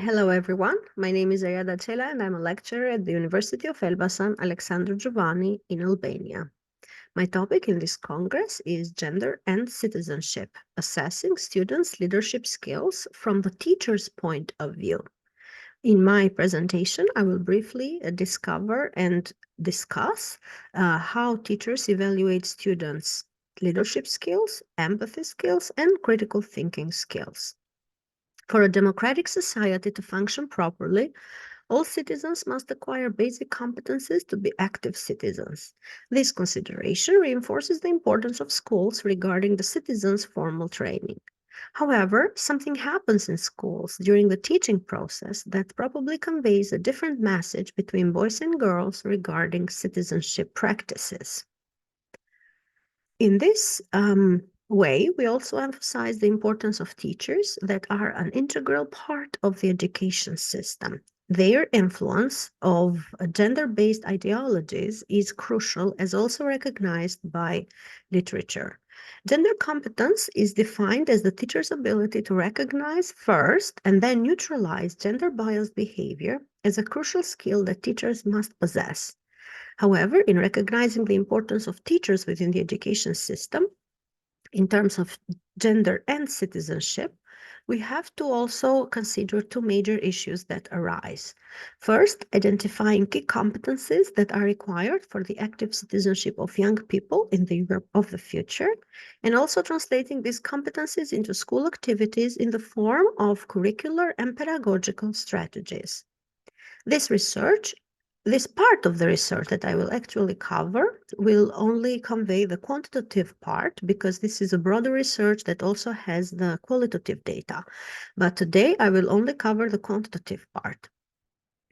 Hello, everyone. My name is Ayada Cela, and I'm a lecturer at the University of Elbasan Alexandru Giovanni in Albania. My topic in this Congress is Gender and Citizenship, assessing students' leadership skills from the teacher's point of view. In my presentation, I will briefly discover and discuss how teachers evaluate students' leadership skills, empathy skills, and critical thinking skills. For a democratic society to function properly, all citizens must acquire basic competencies to be active citizens. This consideration reinforces the importance of schools regarding the citizens' formal training. However, something happens in schools during the teaching process that probably conveys a different message between boys and girls regarding citizenship practices. In this way, we also emphasize the importance of teachers that are an integral part of the education system. Their influence of gender-based ideologies is crucial, as also recognized by literature. Gender competence is defined as the teacher's ability to recognize first and then neutralize gender-biased behavior as a crucial skill that teachers must possess. However, in recognizing the importance of teachers within the education system, in terms of gender and citizenship, we have to also consider two major issues that arise. First, identifying key competencies that are required for the active citizenship of young people in the Europe of the future, and also translating these competencies into school activities in the form of curricular and pedagogical strategies. This part of the research that I will actually cover will only convey the quantitative part because this is a broader research that also has the qualitative data. But today I will only cover the quantitative part.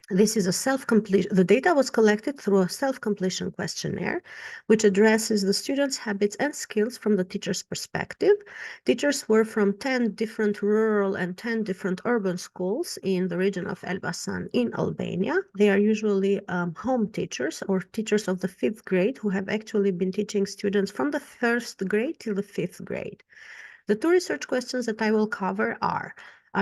This is a self-completion. The data was collected through a self-completion questionnaire, which addresses the students' habits and skills from the teacher's perspective. Teachers were from 10 different rural and 10 different urban schools in the region of Elbasan in Albania. They are usually home teachers or teachers of the 5th grade who have actually been teaching students from the 1st grade till the 5th grade. The two research questions that I will cover are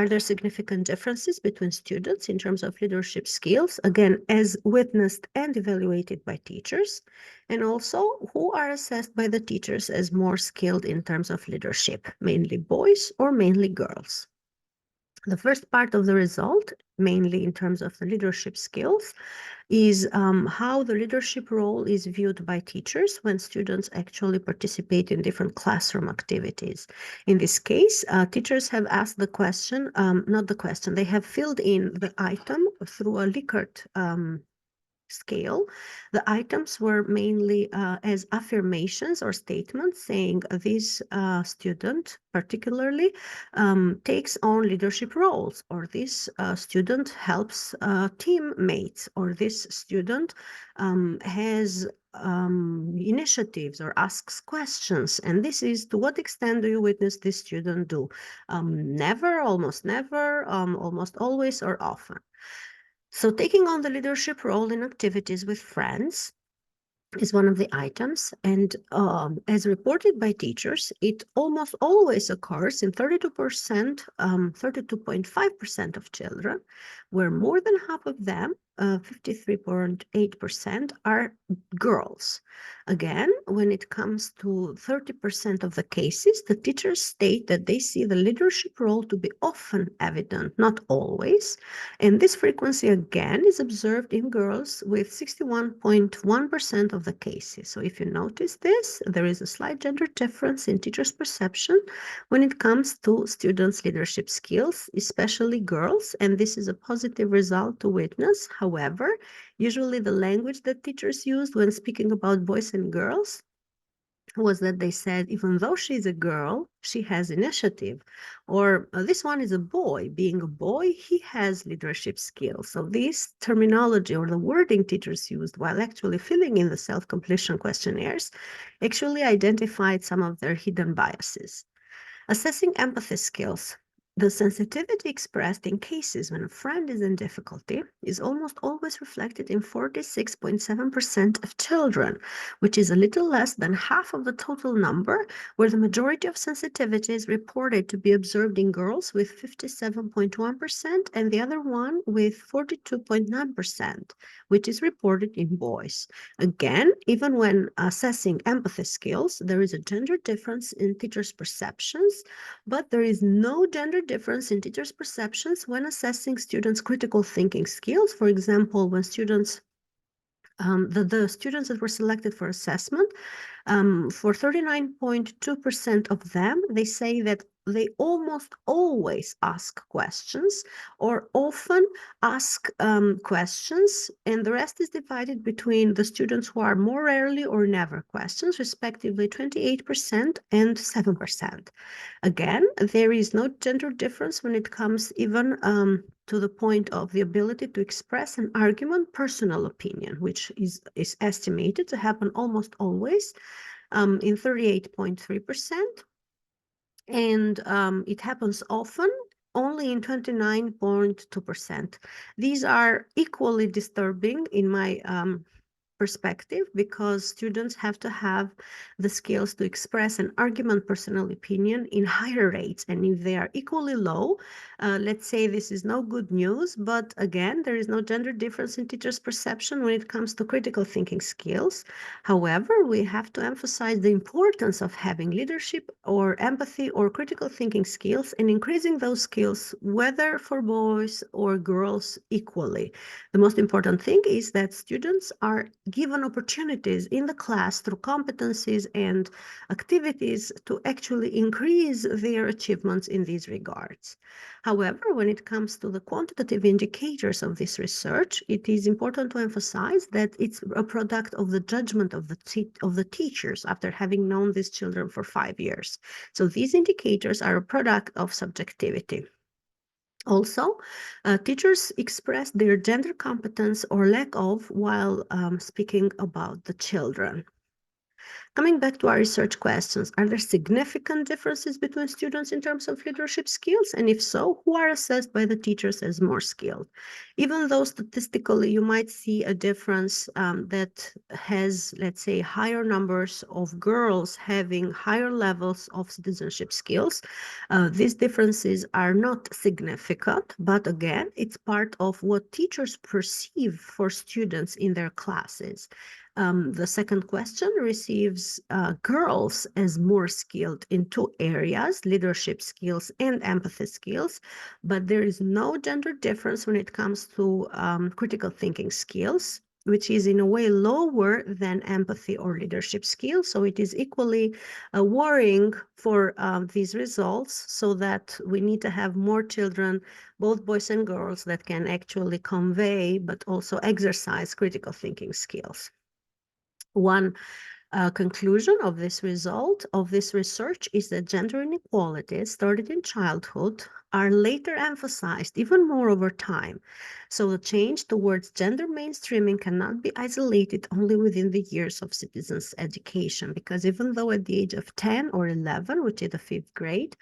there significant differences between students in terms of leadership skills, again, as witnessed and evaluated by teachers, and also who are assessed by the teachers as more skilled in terms of leadership, mainly boys or mainly girls? The first part of the result, mainly in terms of the leadership skills, is how the leadership role is viewed by teachers when students actually participate in different classroom activities. In this case, teachers have asked the question, not the question, they have filled in the item through a Likert scale. The items were mainly as affirmations or statements saying this student particularly takes on leadership roles, or this student helps teammates, or this student has initiatives or asks questions. And this is, to what extent do you witness this student do? Never, almost never, almost always, or often. So taking on the leadership role in activities with friends is one of the items. And as reported by teachers, it almost always occurs in 32%, 32.5% of children, where more than half of them, 53.8%, are girls. Again, when it comes to 30% of the cases, the teachers state that they see the leadership role to be often evident, not always. And this frequency, again, is observed in girls with 61.1% of the cases. So if you notice this, there is a slight gender difference in teachers' perception when it comes to students' leadership skills, especially girls, and this is a positive result to witness. However, usually the language that teachers used when speaking about boys and girls was that they said, even though she's a girl, she has initiative. Or this one is a boy. Being a boy, he has leadership skills. So this terminology or the wording teachers used while actually filling in the self-completion questionnaires actually identified some of their hidden biases. Assessing empathy skills. The sensitivity expressed in cases when a friend is in difficulty is almost always reflected in 46.7% of children, which is a little less than half of the total number, where the majority of sensitivity is reported to be observed in girls with 57.1% and the other one with 42.9%, which is reported in boys. Again, even when assessing empathy skills, there is a gender difference in teachers' perceptions, but there is no gender difference in teachers' perceptions when assessing students' critical thinking skills. For example, when students the students that were selected for assessment, for 39.2% of them, they say that they almost always ask questions or often ask questions, and the rest is divided between the students who are more rarely or never questions, respectively 28% and 7%. Again, there is no gender difference when it comes even to the point of the ability to express an argument, personal opinion, which is estimated to happen almost always in 38.3%. And it happens often only in 29.2%. These are equally disturbing in my perspective, because students have to have the skills to express an argument, personal opinion in higher rates. And if they are equally low, let's say this is no good news, but again, there is no gender difference in teachers' perception when it comes to critical thinking skills. However, we have to emphasize the importance of having leadership or empathy or critical thinking skills and increasing those skills, whether for boys or girls equally. The most important thing is that students are given opportunities in the class through competencies and activities to actually increase their achievements in these regards. However, when it comes to the quantitative indicators of this research, it is important to emphasize that it's a product of the judgment of the teachers after having known these children for 5 years. So these indicators are a product of subjectivity. Also, teachers express their gender competence or lack of while speaking about the children. Coming back to our research questions, are there significant differences between students in terms of leadership skills? And if so, who are assessed by the teachers as more skilled? Even though statistically you might see a difference that has, let's say, higher numbers of girls having higher levels of citizenship skills, these differences are not significant, but again, it's part of what teachers perceive for students in their classes. The second question receives girls as more skilled in two areas, leadership skills and empathy skills, but there is no gender difference when it comes to critical thinking skills, which is in a way lower than empathy or leadership skills. So it is equally worrying for these results, so that we need to have more children, both boys and girls, that can actually convey but also exercise critical thinking skills. One conclusion of this result of this research is that gender inequalities started in childhood are later emphasized even more over time. So the change towards gender mainstreaming cannot be isolated only within the years of citizens' education, because even though at the age of 10 or 11, which is the fifth grade,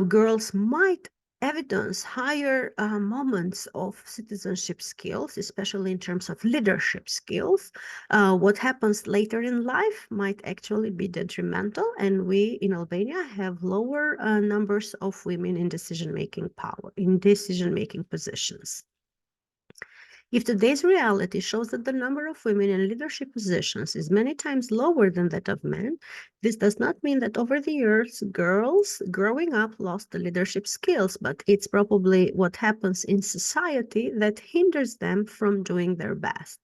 girls might evidence higher moments of citizenship skills, especially in terms of leadership skills. What happens later in life might actually be detrimental, and we in Albania have lower numbers of women in decision-making power, in decision-making positions. If today's reality shows that the number of women in leadership positions is many times lower than that of men, this does not mean that over the years, girls growing up lost the leadership skills, but it's probably what happens in society that hinders them from doing their best.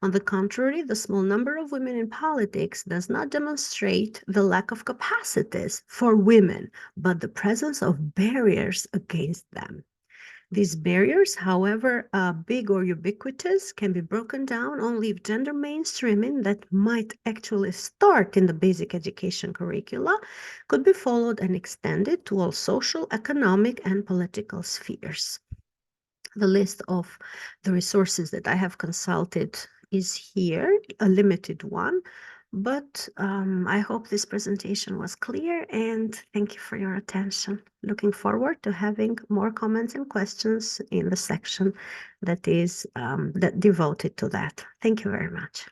On the contrary, the small number of women in politics does not demonstrate the lack of capacities for women, but the presence of barriers against them. These barriers, however big or ubiquitous, can be broken down only if gender mainstreaming that might actually start in the basic education curricula could be followed and extended to all social, economic, and political spheres. The list of the resources that I have consulted is here, a limited one. But I hope this presentation was clear, and thank you for your attention. Looking forward to having more comments and questions in the section that is devoted to that. Thank you very much.